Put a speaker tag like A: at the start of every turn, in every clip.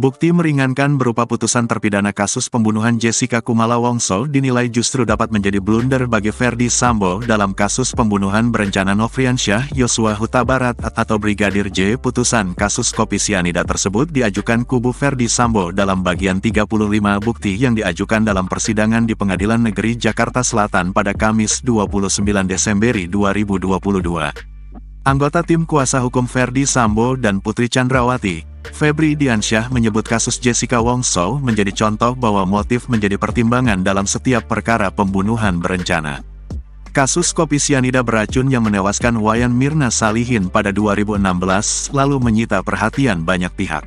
A: Bukti meringankan berupa putusan terpidana kasus pembunuhan Jessica Kumala Wongso dinilai justru dapat menjadi blunder bagi Ferdy Sambo dalam kasus pembunuhan berencana Nofriansyah Yosua Huta Barat atau Brigadir J. Putusan kasus kopi sianida tersebut diajukan kubu Ferdy Sambo dalam bagian 35 bukti yang diajukan dalam persidangan di Pengadilan Negeri Jakarta Selatan pada Kamis 29 Desember 2022. Anggota tim kuasa hukum Ferdy Sambo dan Putri Chandrawati, Febri Diansyah menyebut kasus Jessica Wongso menjadi contoh bahwa motif menjadi pertimbangan dalam setiap perkara pembunuhan berencana. Kasus kopi sianida beracun yang menewaskan Wayan Mirna Salihin pada 2016 lalu menyita perhatian banyak pihak.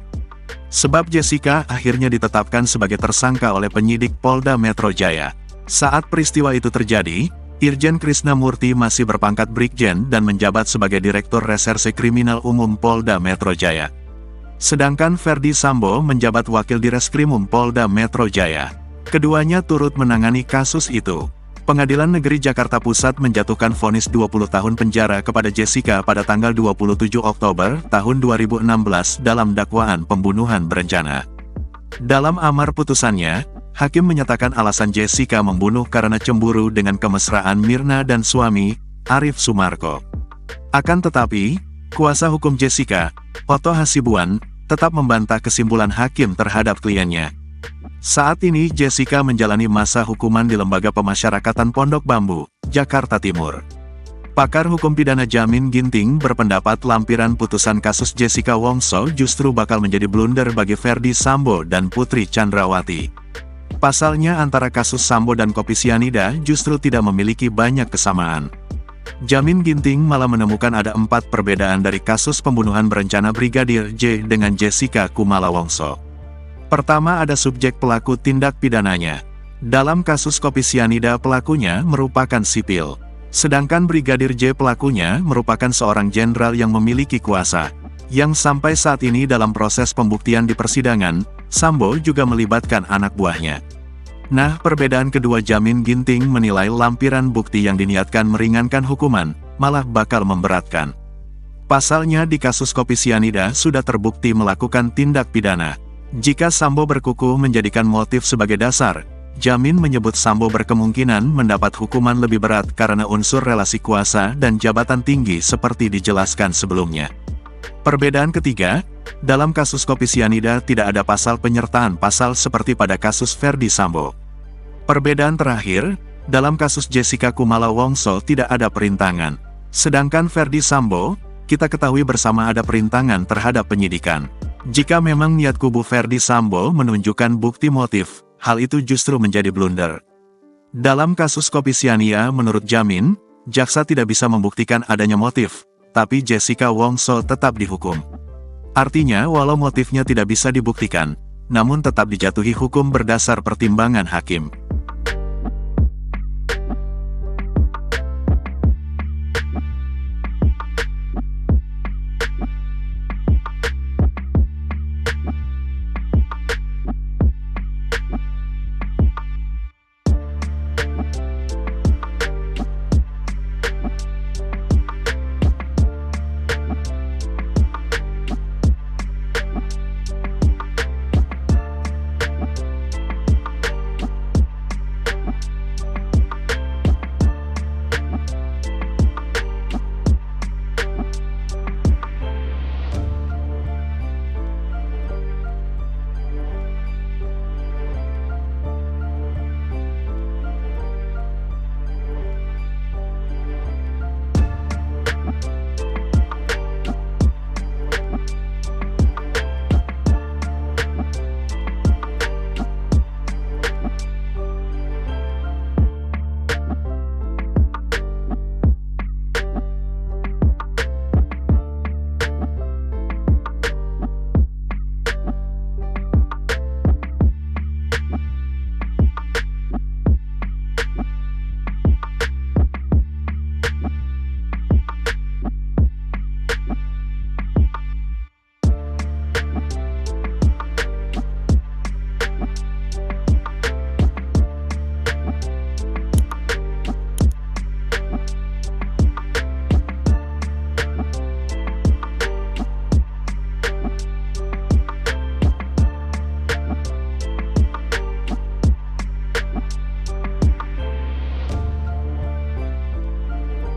A: Sebab Jessica akhirnya ditetapkan sebagai tersangka oleh penyidik Polda Metro Jaya. Saat peristiwa itu terjadi, Irjen Krisna Murti masih berpangkat Brigjen dan menjabat sebagai Direktur Reserse Kriminal Umum Polda Metro Jaya. Sedangkan Ferdy Sambo menjabat Wakil Direskrimum Polda Metro Jaya. Keduanya turut menangani kasus itu. Pengadilan Negeri Jakarta Pusat menjatuhkan vonis 20 tahun penjara kepada Jessica pada tanggal 27 Oktober tahun 2016 dalam dakwaan pembunuhan berencana. Dalam amar putusannya, hakim menyatakan alasan Jessica membunuh karena cemburu dengan kemesraan Mirna dan suami, Arif Sumarko. Akan tetapi, kuasa hukum Jessica, Otto Hasibuan, tetap membantah kesimpulan hakim terhadap kliennya. Saat ini Jessica menjalani masa hukuman di Lembaga Pemasyarakatan Pondok Bambu, Jakarta Timur. Pakar hukum pidana Jamin Ginting berpendapat lampiran putusan kasus Jessica Wongso justru bakal menjadi blunder bagi Ferdy Sambo dan Putri Chandrawati. Pasalnya antara kasus Sambo dan kopi sianida justru tidak memiliki banyak kesamaan. Jamin Ginting malah menemukan ada 4 perbedaan dari kasus pembunuhan berencana Brigadir J dengan Jessica Kumala Wongso. Pertama ada subjek pelaku tindak pidananya. Dalam kasus kopi sianida pelakunya merupakan sipil. Sedangkan Brigadir J pelakunya merupakan seorang jenderal yang memiliki kuasa. Yang sampai saat ini dalam proses pembuktian di persidangan, Sambo juga melibatkan anak buahnya. Nah, perbedaan kedua Jamin Ginting menilai lampiran bukti yang diniatkan meringankan hukuman, malah bakal memberatkan. Pasalnya di kasus kopi sianida sudah terbukti melakukan tindak pidana. Jika Sambo berkukuh menjadikan motif sebagai dasar, Jamin menyebut Sambo berkemungkinan mendapat hukuman lebih berat karena unsur relasi kuasa dan jabatan tinggi seperti dijelaskan sebelumnya. Perbedaan ketiga, dalam kasus kopi sianida tidak ada pasal penyertaan pasal seperti pada kasus Ferdy Sambo. Perbedaan terakhir, dalam kasus Jessica Kumala Wongso tidak ada perintangan. Sedangkan Ferdy Sambo, kita ketahui bersama ada perintangan terhadap penyidikan. Jika memang niat kubu Ferdy Sambo menunjukkan bukti motif, hal itu justru menjadi blunder. Dalam kasus kopi sianida menurut Jamin, jaksa tidak bisa membuktikan adanya motif, tapi Jessica Wongso tetap dihukum. Artinya walau motifnya tidak bisa dibuktikan, namun tetap dijatuhi hukum berdasar pertimbangan hakim.